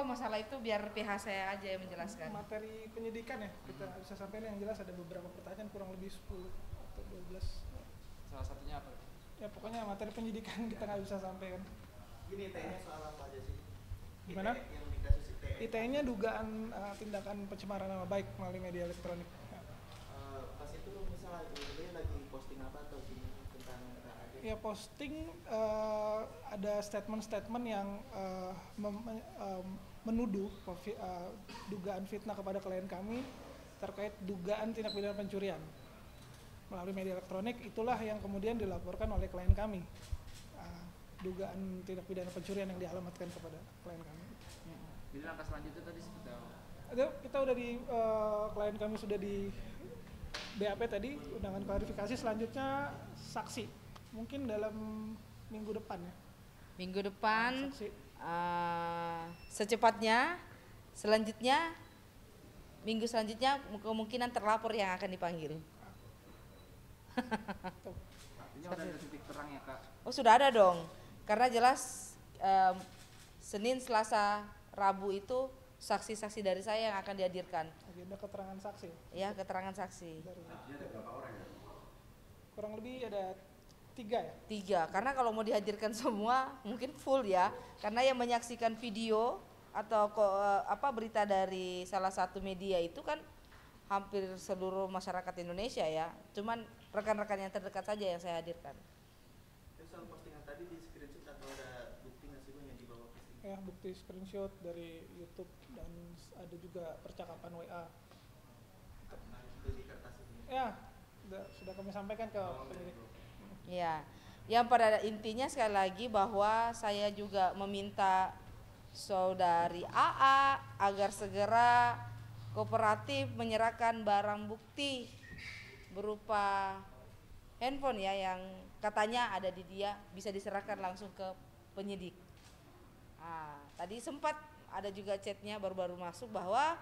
masalah itu biar pihak saya aja yang menjelaskan. Materi penyidikan ya, kita bisa sampaikan yang jelas ada beberapa pertanyaan kurang lebih 10 atau 12. Salah satunya apa? Ya pokoknya materi penyidikan kita nggak bisa sampaikan. Gini ITE soal apa aja sih? Gimana? Yang di kasus ITE. ITE-nya dugaan tindakan pencemaran nama baik melalui media elektronik. Pas itu misalnya dia lagi posting apa atau gini tentang AD? Ya posting ada statement-statement yang menuduh dugaan fitnah kepada klien kami terkait dugaan tindak pidana pencurian melalui media elektronik. Itulah yang kemudian dilaporkan oleh klien kami, dugaan tindak pidana pencurian yang dialamatkan kepada klien kami. Jadi langkah selanjutnya tadi seperti apa? Kita udah klien kami sudah di BAP tadi, undangan klarifikasi. Selanjutnya saksi, mungkin dalam minggu depan ya. Minggu depan Saksi. secepatnya. Selanjutnya minggu selanjutnya kemungkinan terlapor yang akan dipanggil. Artinya udah ada titik terang ya Kak? Oh sudah ada dong, karena jelas Senin, Selasa, Rabu itu saksi-saksi dari saya yang akan dihadirkan. Agenda keterangan saksi. Ya, keterangan saksi. Ada berapa orang ya? Kurang lebih ada 3 ya. 3, karena kalau mau dihadirkan semua mungkin full ya, karena yang menyaksikan video atau berita dari salah satu media itu kan hampir seluruh masyarakat Indonesia ya. Cuman rekan-rekan yang terdekat saja yang saya hadirkan. Terus soal postingan tadi di screenshot atau ada bukti nggak sih Bang yang dibawa ke sini? Ya, bukti screenshot dari YouTube dan ada juga percakapan WA. Itu di kertas ini. Ya, sudah kami sampaikan ke penyidik. Ya, yang pada intinya sekali lagi bahwa saya juga meminta saudari AA agar segera kooperatif menyerahkan barang bukti berupa handphone ya yang katanya ada di dia, bisa diserahkan langsung ke penyidik. Tadi sempat ada juga chatnya baru-baru masuk bahwa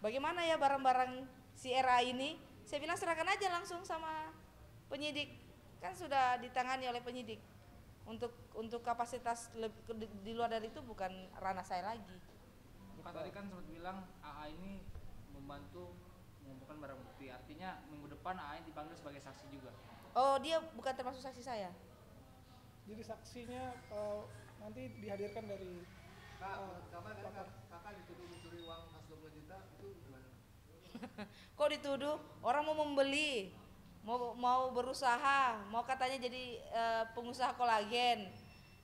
bagaimana ya barang-barang si RA ini, saya bilang serahkan aja langsung sama penyidik, kan sudah ditangani oleh penyidik. Untuk kapasitas di luar dari itu bukan ranah saya lagi. Pak tadi kan sempat bilang AA ini membantu mengumpulkan barang bukti, artinya minggu depan AA dipanggil sebagai saksi juga. Oh, dia bukan termasuk saksi saya. Jadi saksinya nanti dihadirkan dari kakak dituduh mencuri uang khas 20 juta itu gimana? Kok dituduh orang mau membeli, mau berusaha, mau katanya jadi pengusaha kolagen.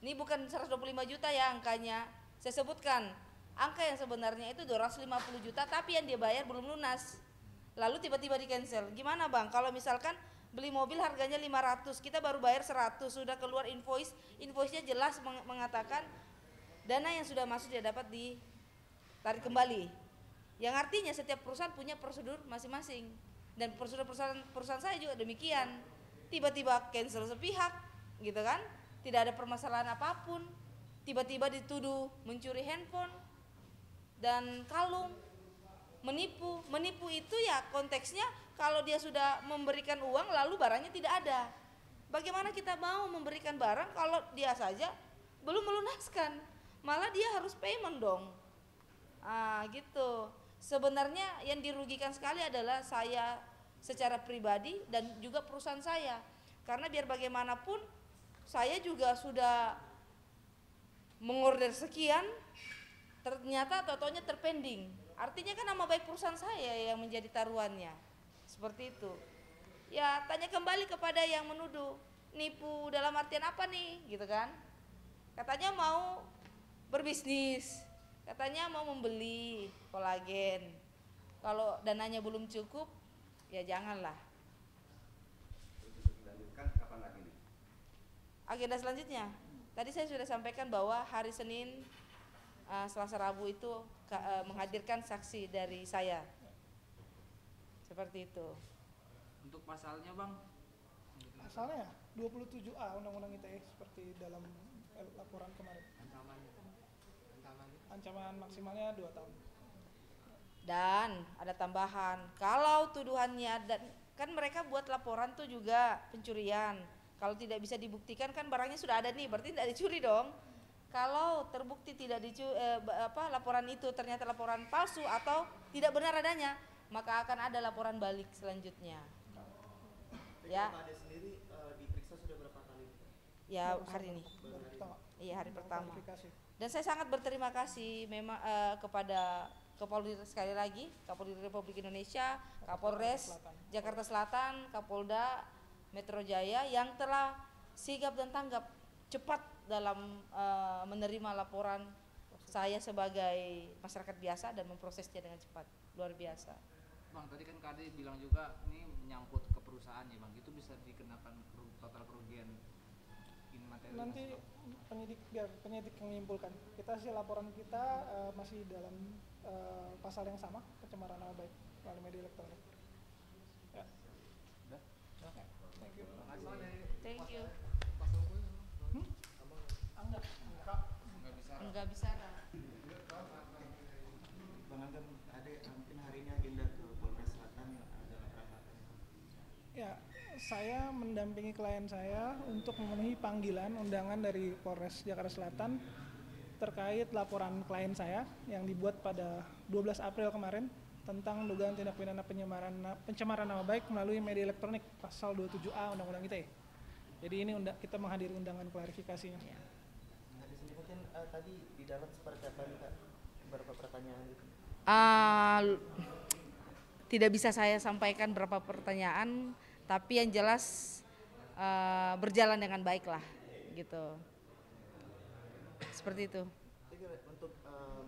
Ini bukan 125 juta ya angkanya. Saya sebutkan angka yang sebenarnya itu 250 juta, tapi yang dia bayar belum lunas. Lalu tiba-tiba di cancel. Gimana Bang? Kalau misalkan beli mobil harganya 500, kita baru bayar 100, sudah keluar invoice-nya jelas mengatakan dana yang sudah masuk tidak dapat ditarik kembali. Yang artinya setiap perusahaan punya prosedur masing-masing. Dan perusahaan saya juga demikian. Tiba-tiba cancel sepihak, gitu kan? Tidak ada permasalahan apapun. Tiba-tiba dituduh mencuri handphone dan kalung, menipu. Menipu itu ya konteksnya kalau dia sudah memberikan uang lalu barangnya tidak ada. Bagaimana kita mau memberikan barang kalau dia saja belum melunaskan? Malah dia harus payment dong. Gitu. Sebenarnya yang dirugikan sekali adalah saya secara pribadi dan juga perusahaan saya. Karena biar bagaimanapun saya juga sudah mengorder sekian, ternyata totonya terpending. Artinya kan nama baik perusahaan saya yang menjadi taruhannya. Seperti itu. Ya tanya kembali kepada yang menuduh. Nipu dalam artian apa nih gitu kan. Katanya mau berbisnis, katanya mau membeli kolagen. Kalau dananya belum cukup, ya janganlah. Untuk dilanjutkan kapan lagi nih? Agenda selanjutnya, tadi saya sudah sampaikan bahwa hari Senin, Selasa, Rabu itu menghadirkan saksi dari saya. Seperti itu. Untuk pasalnya Bang? Pasalnya 27A Undang-Undang ITE seperti dalam laporan kemarin. Ancaman maksimalnya 2 tahun. Dan ada tambahan, kalau tuduhannya dan kan mereka buat laporan tuh juga pencurian. Kalau tidak bisa dibuktikan kan barangnya sudah ada nih, berarti tidak dicuri dong. Kalau terbukti tidak laporan itu ternyata laporan palsu atau tidak benar adanya, maka akan ada laporan balik selanjutnya. Tapi Ya. kalau Ade sendiri diperiksa sudah berapa kali? Ya, hari ini. Baru pertama. Iya, hari pertama. Klarifikasi. Dan saya sangat berterima kasih memang kepada Kapolri sekali lagi, Kapolri Republik Indonesia, Kapolres Jakarta Selatan, Kapolda Metro Jaya yang telah sigap dan tanggap cepat dalam menerima laporan saya sebagai masyarakat biasa dan memprosesnya dengan cepat. Luar biasa. Bang, tadi kan Kade bilang juga ini menyangkut ke perusahaan ya Bang, itu bisa dikenakan total kerugian imaterial. Nanti biar penyidik yang menyimpulkan. Kita sih laporan kita masih dalam pasal yang sama, pencemaran nama baik melalui media elektronik. Ya. Udah? Ya. Thank you. Thank you. Enggak. Nggak bisa. Bang Anggam, Ade mungkin hari ini agenda ke Polres Selatan dalam rangka apa? Ya, saya mendampingi klien saya untuk memenuhi panggilan undangan dari Polres Jakarta Selatan terkait laporan klien saya yang dibuat pada 12 April kemarin tentang dugaan tindak pidana pencemaran nama baik melalui media elektronik pasal 27A Undang-Undang ITE. Jadi ini kita menghadiri undangan klarifikasinya. Nah, di sini mungkin tadi di dalam seperti apa nih Kak? Beberapa pertanyaan gitu. Tidak bisa saya sampaikan berapa pertanyaan, tapi yang jelas berjalan dengan baik lah, gitu. Seperti itu. Jadi untuk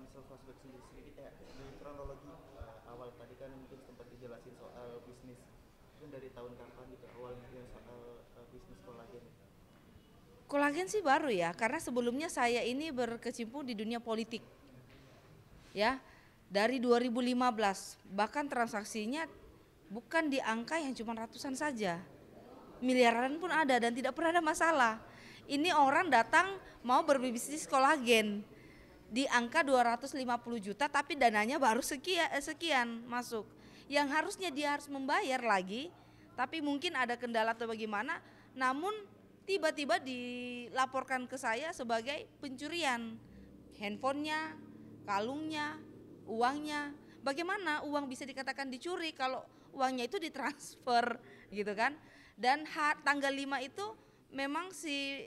misal flashback sedikit ya, dari kronologi awal tadi kan mungkin sempat dijelasin soal bisnis. Mungkin dari tahun kapan gitu awalnya soal bisnis kolagen? Kolagen sih baru ya, karena sebelumnya saya ini berkecimpung di dunia politik. Ya, dari 2015, bahkan transaksinya bukan di angka yang cuma ratusan saja. Miliaran pun ada dan tidak pernah ada masalah. Ini orang datang mau berbisnis kolagen di angka 250 juta tapi dananya baru sekian masuk. Yang harusnya dia harus membayar lagi, tapi mungkin ada kendala atau bagaimana, namun tiba-tiba dilaporkan ke saya sebagai pencurian. Handphonenya, kalungnya, uangnya. Bagaimana uang bisa dikatakan dicuri kalau uangnya itu ditransfer gitu kan. Dan tanggal 5 itu memang si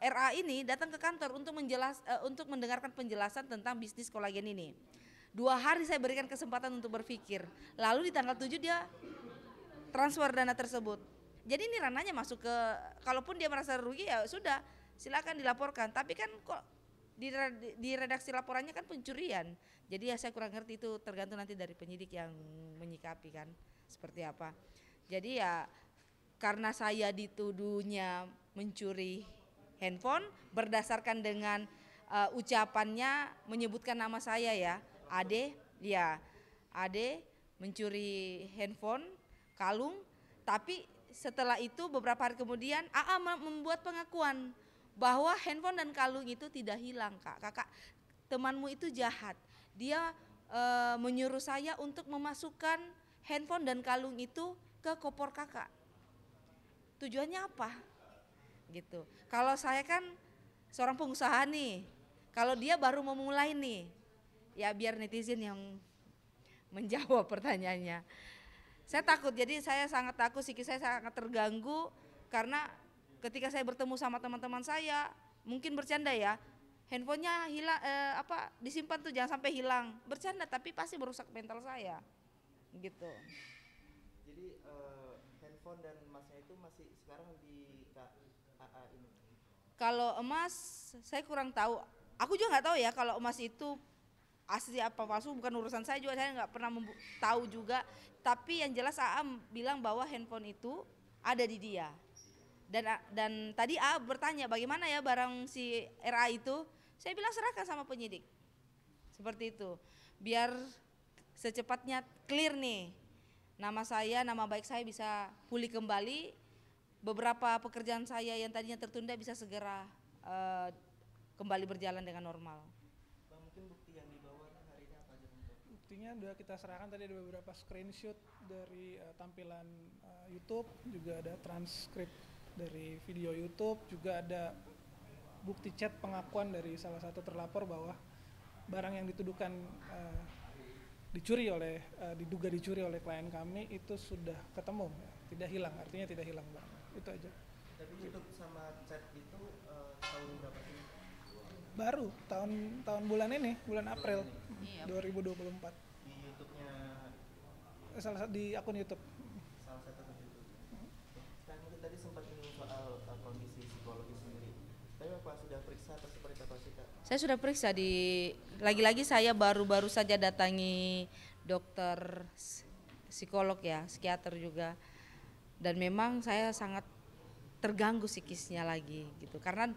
RA ini datang ke kantor untuk mendengarkan penjelasan tentang bisnis kolagen ini. 2 hari saya berikan kesempatan untuk berpikir. Lalu di tanggal 7 dia transfer dana tersebut. Jadi ini ranahnya masuk ke, kalaupun dia merasa rugi ya sudah silakan dilaporkan. Tapi kan kok di redaksi laporannya kan pencurian. Jadi ya saya kurang ngerti, itu tergantung nanti dari penyidik yang menyikapi kan seperti apa. Jadi ya karena saya dituduhnya mencuri handphone berdasarkan dengan ucapannya menyebutkan nama saya ya, Ade mencuri handphone, kalung, tapi setelah itu beberapa hari kemudian AA membuat pengakuan bahwa handphone dan kalung itu tidak hilang kakak, temanmu itu jahat, dia menyuruh saya untuk memasukkan handphone dan kalung itu ke koper kakak. Tujuannya apa? Gitu. Kalau saya kan seorang pengusaha nih, kalau dia baru memulai nih, ya biar netizen yang menjawab pertanyaannya. Saya takut, jadi saya sangat takut, psikis saya sangat terganggu karena ketika saya bertemu sama teman-teman saya, mungkin bercanda ya, handphonenya hilang, disimpan tuh jangan sampai hilang, bercanda tapi pasti merusak mental saya, gitu. Jadi handphone dan emasnya itu masih sekarang di KAA ini? Kalau emas saya kurang tahu, aku juga nggak tahu ya kalau emas itu asli apa palsu, bukan urusan saya juga, saya nggak pernah tahu juga. Tapi yang jelas AA bilang bahwa handphone itu ada di dia. Dan tadi AA bertanya bagaimana ya barang si RA itu, saya bilang serahkan sama penyidik. Seperti itu. Biar secepatnya clear nih. Nama saya, nama baik saya bisa pulih kembali. Beberapa pekerjaan saya yang tadinya tertunda bisa segera kembali berjalan dengan normal. Bang, mungkin bukti yang dibawa hari ini apa aja? Buktinya sudah kita serahkan, tadi ada beberapa screenshot dari tampilan YouTube, juga ada transkrip dari video YouTube, juga ada bukti chat pengakuan dari salah satu terlapor bahwa barang yang dituduhkan diduga dicuri oleh klien kami itu sudah ketemu, tidak hilang, artinya tidak hilang Bang. Itu aja. Tapi YouTube sama chat itu tahun berapa sih? Baru tahun bulan ini, bulan April Iya. 2024. Di YouTube-nya Di akun YouTube. salah satu akun YouTube. Kan mungkin tadi sempat menyinggung soal kondisi psikologi sendiri. Tapi apa sudah periksa atau seperti apa sih Kak? Saya sudah periksa lagi-lagi saya baru-baru saja datangi dokter psikolog ya, psikiater juga. Dan memang saya sangat terganggu psikisnya lagi gitu. Karena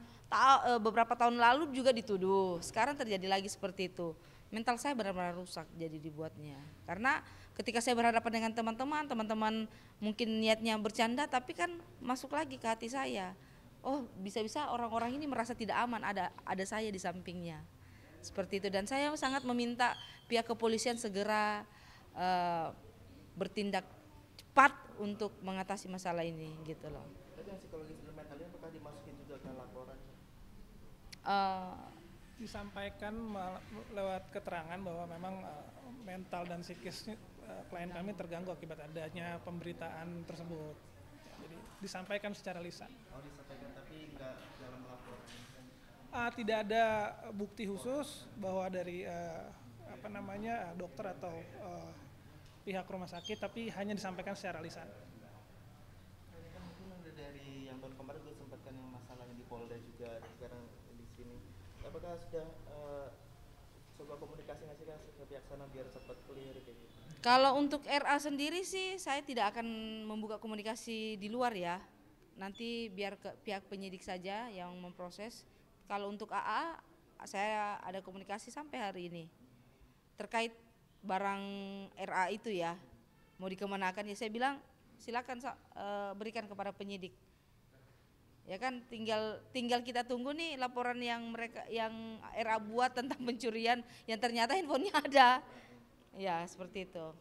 beberapa tahun lalu juga dituduh, sekarang terjadi lagi seperti itu. Mental saya benar-benar rusak jadi dibuatnya. Karena ketika saya berhadapan dengan teman-teman mungkin niatnya bercanda tapi kan masuk lagi ke hati saya. Oh, bisa-bisa orang-orang ini merasa tidak aman, ada saya di sampingnya. Seperti itu, dan saya sangat meminta pihak kepolisian segera bertindak cepat untuk mengatasi masalah ini gitu loh. Tapi yang psikologis dan mental ini apakah dimasukin juga ke laporan? Disampaikan lewat keterangan bahwa memang mental dan psikis klien kami terganggu akibat adanya pemberitaan tersebut. Jadi disampaikan secara lisan. Oh, disampaikan tapi nggak dalam laporan. Tidak ada bukti khusus bahwa dari dokter atau pihak rumah sakit, tapi hanya disampaikan secara lisan. Ini kan mungkin udah dari yang tahun kemarin gue sempat kan yang masalahnya di Polda juga, dan sekarang di sini. Apakah sudah sebuah komunikasi nggak sih Kak ke pihak sana biar cepat clear kayak gitu? Kalau untuk RA sendiri sih saya tidak akan membuka komunikasi di luar ya. Nanti biar ke pihak penyidik saja yang memproses. Kalau untuk AA saya ada komunikasi sampai hari ini terkait barang RA itu ya, mau dikemanakan ya saya bilang silakan berikan kepada penyidik. Ya kan tinggal kita tunggu nih laporan yang RA buat tentang pencurian yang ternyata handphonenya ada. Ya, seperti itu.